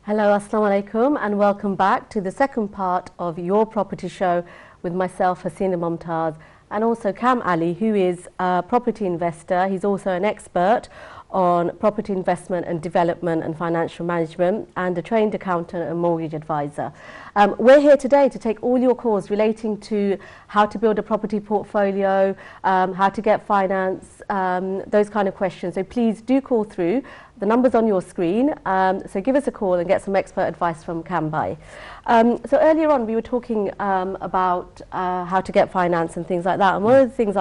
Hello, Assalamu alaikum, and welcome back to the second part of Your Property Show with myself, Hasina Mumtaz, and also Cam Ali, who is a property investor. He's also an expert on property investment and development and financial management, and a trained accountant and mortgage advisor. We're here today to take all your calls relating to how to build a property portfolio, how to get finance, those kind of questions. So please do call through. The number's on your screen, so give us a call and get some expert advice from Kambai. So earlier on we were talking about how to get finance and things like that, and one of the things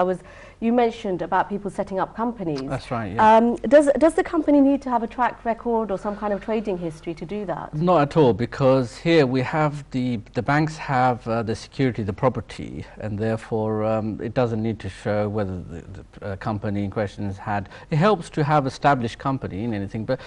you mentioned about people setting up companies. That's right, yeah. Does the company need to have a track record or some kind of trading history to do that? Not at all, because here we have the banks have the security, the property, and therefore it doesn't need to show whether the company in question has had. It helps to have established company in anything, but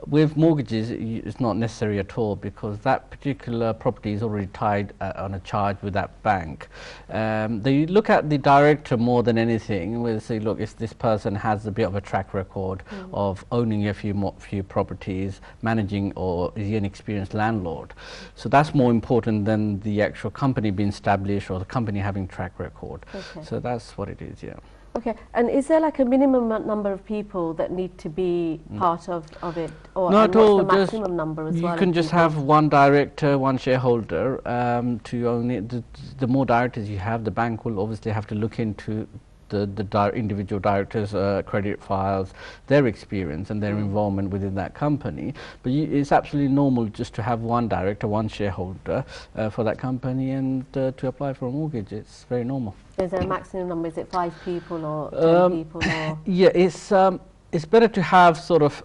with mortgages it's not necessary at all, because that particular property is already tied on a charge with that bank. They look at the director more than anything. We'll say, look, if this person has a bit of a track record of owning a few properties, managing, or is he an experienced landlord? So that's more important than the actual company being established or the company having track record. Okay. So that's what it is, yeah. Okay, and is there like a minimum number of people that need to be part of it, or Not at all. what's the maximum number as well? You can just have one director, one shareholder to own it. The more directors you have, the bank will obviously have to look into the individual directors' credit files, their experience and their involvement within that company. But it's absolutely normal just to have one director, one shareholder for that company, and to apply for a mortgage. It's very normal. Is there a maximum number? Is it 5 people or 10 people? Or? Yeah, it's better to have sort of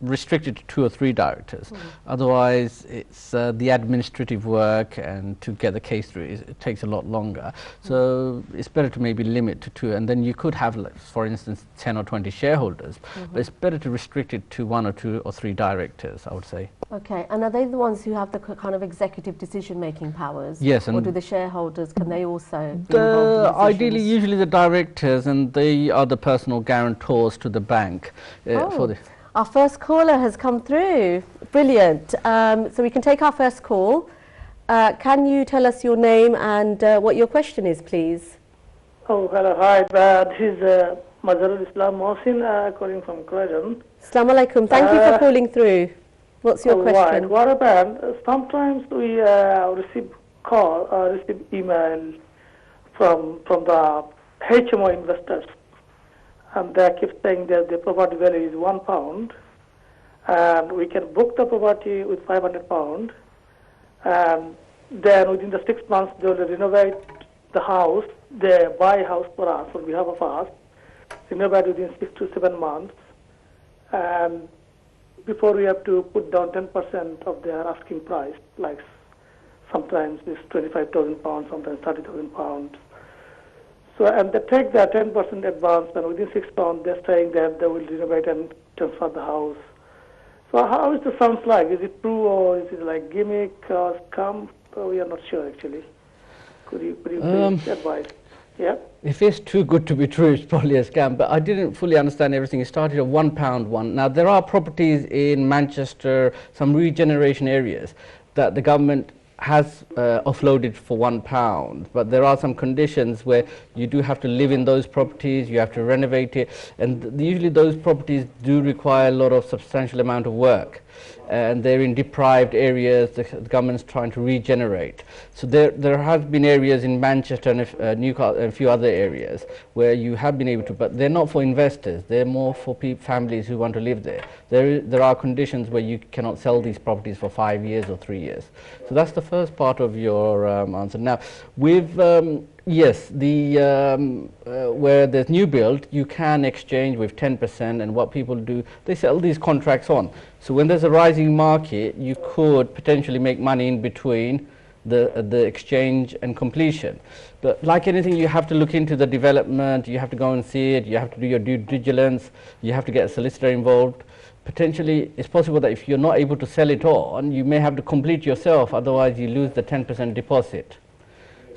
restricted to 2 or 3 directors. Otherwise it's the administrative work, and to get the case through it takes a lot longer. So it's better to maybe limit to 2, and then you could have, like, for instance, 10 or 20 shareholders, but it's better to restrict it to 1 or 2 or 3 directors, I would say. Okay, and are they the ones who have the kind of executive decision-making powers? Yes, or and do the shareholders, can they also be involved in ideally, usually the directors, and they are the personal guarantors to the bank for the. Our first caller has come through. Brilliant. So we can take our first call. Can you tell us your name and what your question is, please? Oh, hello. Hi. This is Mazharul Islam Mohsin calling from Croydon. Assalamu alaikum. Thank you for calling through. What's your question? Right. What about sometimes we receive email from the HMO investors, and they keep saying that the property value is £1, and we can book the property with £500, and then within the 6 months they will renovate the house. They buy a house for us on behalf of us, renovate within 6 to 7 months, and before we have to put down 10% of their asking price, like sometimes it's £25,000, sometimes £30,000. So, and they take their 10% advance, and within 6 months they're saying that they will renovate and transfer the house. So how is the sounds like? Is it true, or is it like gimmick or scam? We are not sure actually. Could you please advise? Yeah. If it's too good to be true, it's probably a scam. But I didn't fully understand everything. It started at £1 one. Now there are properties in Manchester, some regeneration areas, that the government has offloaded for £1, but there are some conditions where you do have to live in those properties, you have to renovate it, and usually those properties do require a lot of substantial amount of work, and they're in deprived areas. The government's trying to regenerate. So there have been areas in Manchester and Newcastle and a few other areas where you have been able to, but they're not for investors, they're more for families who want to live there. There are conditions where you cannot sell these properties for 5 years or 3 years. So that's the first part of your answer. Now, with yes, where there's new build, you can exchange with 10%, and what people do, they sell these contracts on. So when there's a rising market, you could potentially make money in between the exchange and completion. But like anything, you have to look into the development, you have to go and see it, you have to do your due diligence, you have to get a solicitor involved. Potentially, it's possible that if you're not able to sell it on, you may have to complete yourself, otherwise you lose the 10% deposit.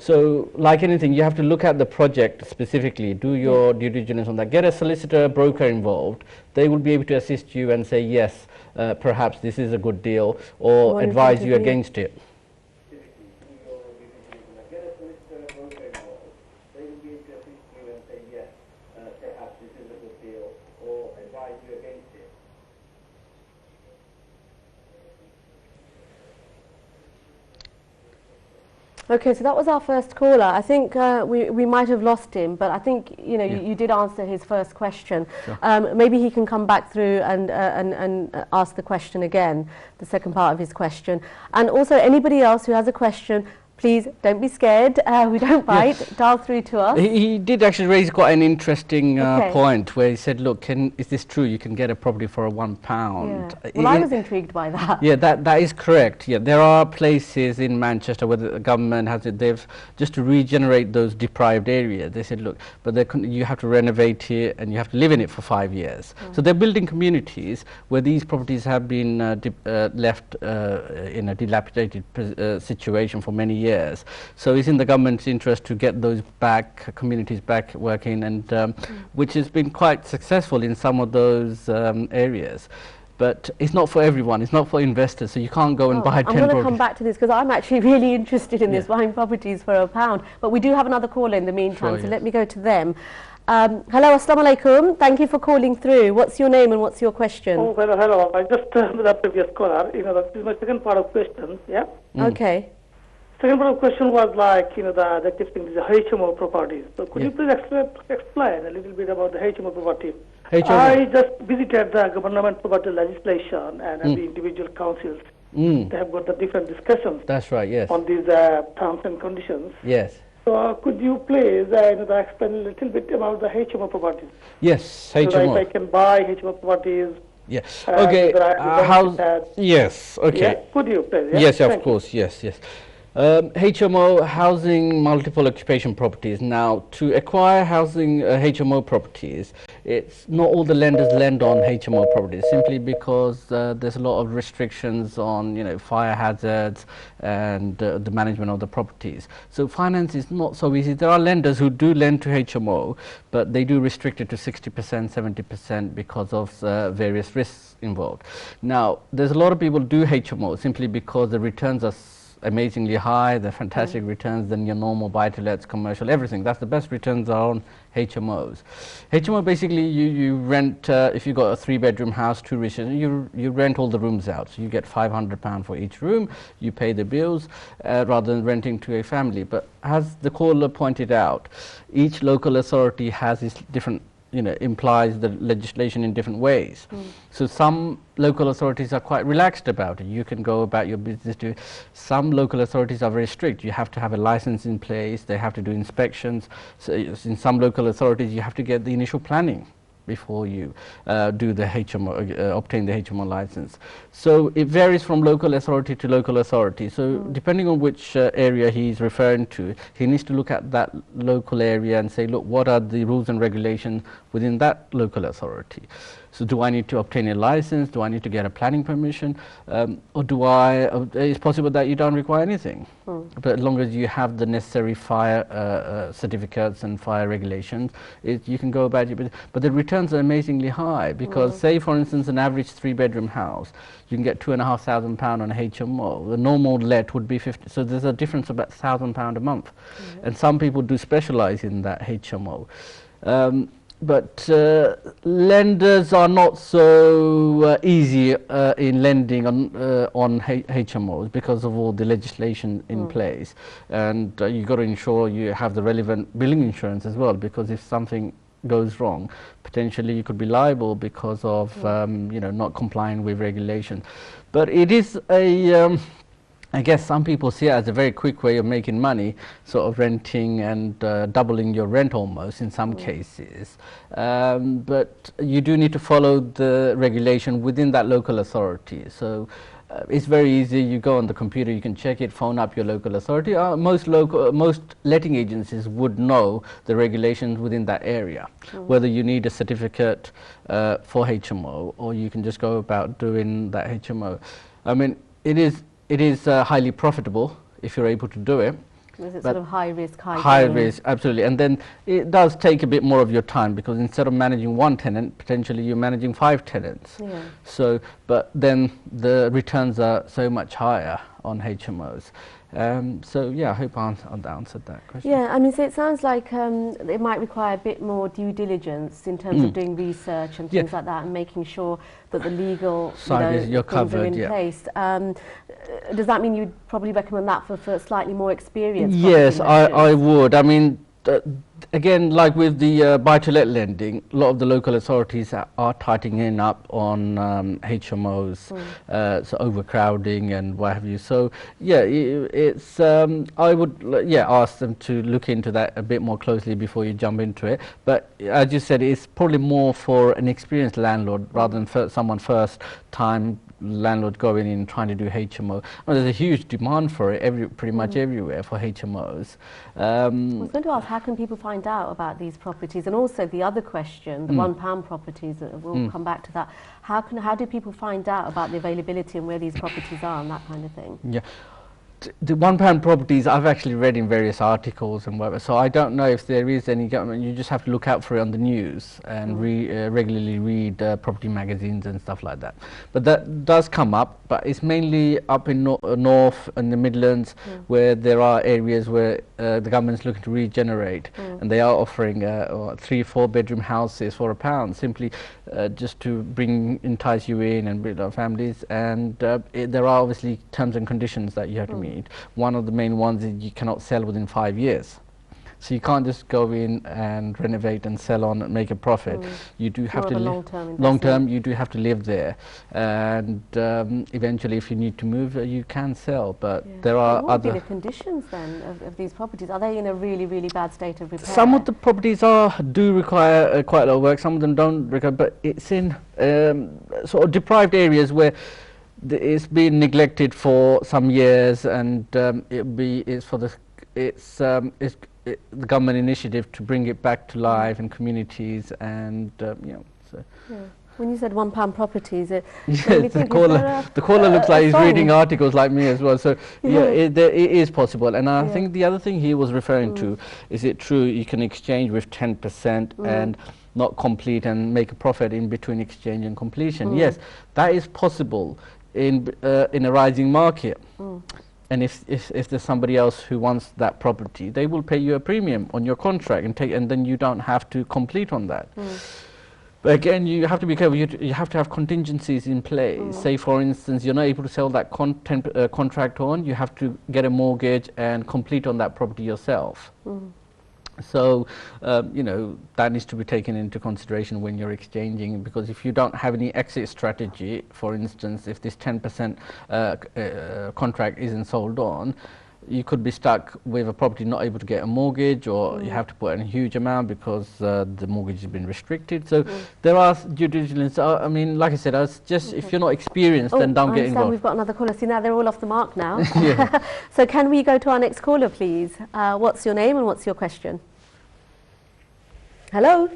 So like anything, you have to look at the project specifically, do your due diligence on that, get a solicitor, broker involved. They will be able to assist you and say, yes, perhaps this is a good deal, or What is advise going you to be? against it. Okay, so that was our first caller. I think we might have lost him, but I think you did answer his first question. Sure. Maybe he can come back through and ask the question again, the second part of his question. And also, anybody else who has a question, please don't be scared. We don't bite. Dial through to us. He did actually raise quite an interesting Okay. point where he said, look, is this true? You can get a property for £1. Yeah. Well, I was intrigued by that. Yeah, that is correct. Yeah, there are places in Manchester where the government has it. They've just to regenerate those deprived areas. They said, look, but you have to renovate it and you have to live in it for 5 years. So they're building communities where these properties have been left in a dilapidated situation for many years. So it's in the government's interest to get those communities back working, and which has been quite successful in some of those areas. But it's not for everyone, it's not for investors, so you can't go and buy 10 I'm going to properties. come back to this because I'm actually really interested in this, Yeah. buying properties for £1. But we do have another caller in the meantime, Sure, so yes. let me go to them. Hello, assalamu alaikum. Thank you for calling through. What's your name and what's your question? Oh, hello. I just with the previous caller. That is my second part of question. Yeah. Okay. Second part of question was like the keeping the HMO properties. So could Yeah. you please explain a little bit about the HMO property? HMO. I just visited the government property legislation and the individual councils. They have got the different discussions That's right, yes. on these terms and conditions. Yes. So could you please explain a little bit about the HMO properties? Yes, So that if I HMO. can buy HMO properties. Yeah. Okay. whether I How? that. Yes. Okay. Yeah? Could you please? Yeah? Yes, of Thank you. course. Yes, yes. HMO, housing multiple occupation properties. Now, to acquire housing HMO properties, it's not all the lenders lend on HMO properties simply because there's a lot of restrictions on fire hazards and the management of the properties. So finance is not so easy. There are lenders who do lend to HMO, but they do restrict it to 60%, 70% because of various risks involved. Now, there's a lot of people do HMO simply because the returns are amazingly high, they're fantastic returns than your normal buy-to-lets, commercial, everything. That's the best returns are on HMOs. HMO basically you rent, if you've got a 3-bedroom house, 2 rooms, you rent all the rooms out. So you get £500 for each room, you pay the bills rather than renting to a family. But as the caller pointed out, each local authority has its different implies the legislation in different ways. So some local authorities are quite relaxed about it. You can go about your business. Some local authorities are very strict. You have to have a license in place. They have to do inspections. So in some local authorities, you have to get the initial planning before you do the HMO, obtain the HMO license. So it varies from local authority to local authority. So depending on which area he's referring to, he needs to look at that local area and say, look, what are the rules and regulations within that local authority? So do I need to obtain a license? Do I need to get a planning permission? Or it's possible that you don't require anything. But as long as you have the necessary fire certificates and fire regulations, you can go about it. But the returns are amazingly high because say, for instance, an average 3-bedroom house, you can get £2,500 on a HMO. The normal let would be 50. So there's a difference of about £1,000 a month. And some people do specialize in that HMO. But lenders are not so easy in lending on HMOs because of all the legislation in place, and you've got to ensure you have the relevant building insurance as well, because if something goes wrong, potentially you could be liable because of not complying with regulation. But it is a I guess some people see it as a very quick way of making money, sort of renting and doubling your rent almost in some cases. But you do need to follow the regulation within that local authority. So it's very easy. You go on the computer, you can check it, phone up your local authority. Most letting agencies would know the regulations within that area, whether you need a certificate for HMO or you can just go about doing that HMO. I mean, it is highly profitable if you're able to do it. Is it But sort of high risk, high gain? risk, absolutely. And then it does take a bit more of your time, because instead of managing one tenant, potentially you're managing 5 tenants. Yeah. So, but then the returns are so much higher on HMOs. So yeah, I hope I answered that question. Yeah, I mean, so it sounds like it might require a bit more due diligence in terms of doing research and things like that, and making sure that the legal Side is you're things are covered, in yeah. place. Does that mean you'd probably recommend that for slightly more experienced Yes, property investors? I would. I mean, again, like with the buy-to-let lending, a lot of the local authorities are tightening up on HMOs, so overcrowding and what have you. So yeah, it's I would ask them to look into that a bit more closely before you jump into it. But as you said, it's probably more for an experienced landlord rather than someone first time landlord going in trying to do HMO. Well, there's a huge demand for it pretty much everywhere for HMOs. I was going to ask, how can people find out about these properties? And also the other question, the £1 properties, we'll come back to that. How do people find out about the availability and where these properties are and that kind of thing? Yeah. The £1 properties I've actually read in various articles and whatever, so I don't know if there is any government. You just have to look out for it on the news and regularly read property magazines and stuff like that. But that does come up, but it's mainly up in north and the Midlands, where there are areas where the government's looking to regenerate, and they are offering 3-4 bedroom houses for £1, simply just to entice you in and build up families. And there are obviously terms and conditions that you have to meet. One of the main ones is you cannot sell within 5 years. So you can't just go in and renovate and sell on and make a profit. You do have to long term. You do have to live there, and eventually, if you need to move, you can sell. But there are what other. would be the conditions then of these properties? Are they in a really, really bad state of repair? Some of the properties do require quite a lot of work. Some of them don't require, but it's in sort of deprived areas where it's been neglected for some years, and it's the government initiative to bring it back to life in communities, and so. Yeah. When you said £1 properties, the caller looks like he's reading articles like me as well. So it is possible. And I think the other thing he was referring to, is it true you can exchange with 10% and not complete and make a profit in between exchange and completion? Yes, that is possible in a rising market. And if there's somebody else who wants that property, they will pay you a premium on your contract and then you don't have to complete on that. But again, you have to be careful. You have to have contingencies in place. Say, for instance, you're not able to sell that contract on, you have to get a mortgage and complete on that property yourself. So, that needs to be taken into consideration when you're exchanging, because if you don't have any exit strategy, for instance, if this 10% contract isn't sold on, you could be stuck with a property not able to get a mortgage, or you have to put in a huge amount because the mortgage has been restricted. So there are due diligence. I mean, like I said, if you're not experienced, then don't get involved. We've got another caller. See, now they're all off the mark now. So can we go to our next caller, please? What's your name and what's your question? Hello.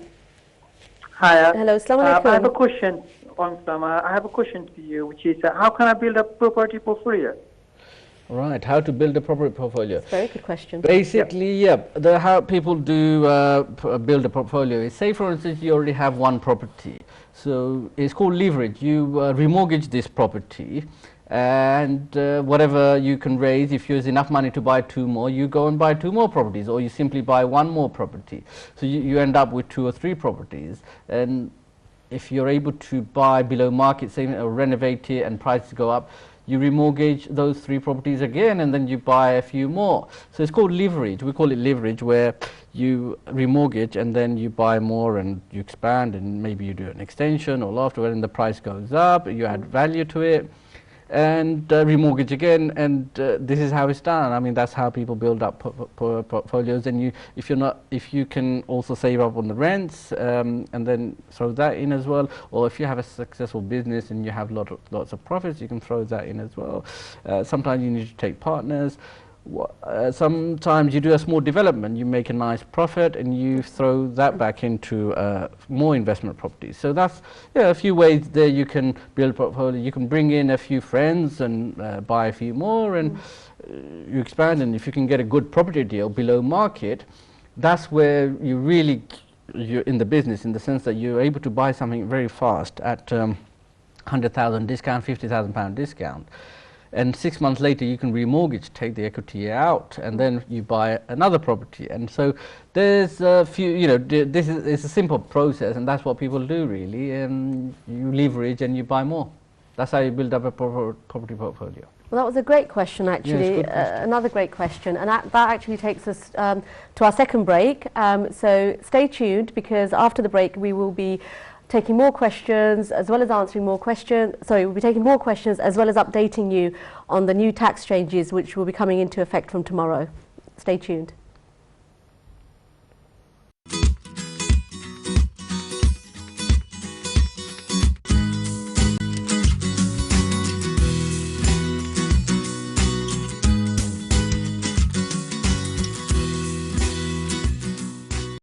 Hi. Hello. Assalamu alaikum. I have a question. I have a question to you, which is how can I build a property portfolio? Right, how to build a property portfolio. That's a very good question. Basically, how people do build a portfolio is, say for instance, you already have one property. So it's called leverage. You remortgage this property, and whatever you can raise, if you have enough money to buy 2 more, you go and buy 2 more properties, or you simply buy 1 more property. So you end up with 2 or 3 properties. And if you're able to buy below market, say, or renovate it and prices go up, you remortgage those 3 properties again, and then you buy a few more. So it's called leverage. We call it leverage, where you remortgage and then you buy more and you expand, and maybe you do an extension or loft, and the price goes up, you add value to it, and remortgage again, and this is how it's done. I mean, that's how people build up portfolios. And if you can also save up on the rents and then throw that in as well, or if you have a successful business and you have lots of profits, you can throw that in as well. Sometimes you need to take partners, Sometimes you do a small development, you make a nice profit, and you throw that back into more investment properties. So that's a few ways there you can build a portfolio. You can bring in a few friends and buy a few more, and you expand. And if you can get a good property deal below market, that's where you're in the business, in the sense that you're able to buy something very fast at 100,000 discount, 50,000 pound discount. And 6 months later, you can remortgage, take the equity out, and then you buy another property. And so there's a few, this is a simple process, and that's what people do really. And you leverage and you buy more. That's how you build up a property portfolio. Well, that was a great question, actually. Yes, another great question, and that actually takes us to our second break. So stay tuned, because after the break we will be taking more questions as well as answering more questions. Sorry, we'll be taking more questions as well as updating you on the new tax changes which will be coming into effect from tomorrow. Stay tuned.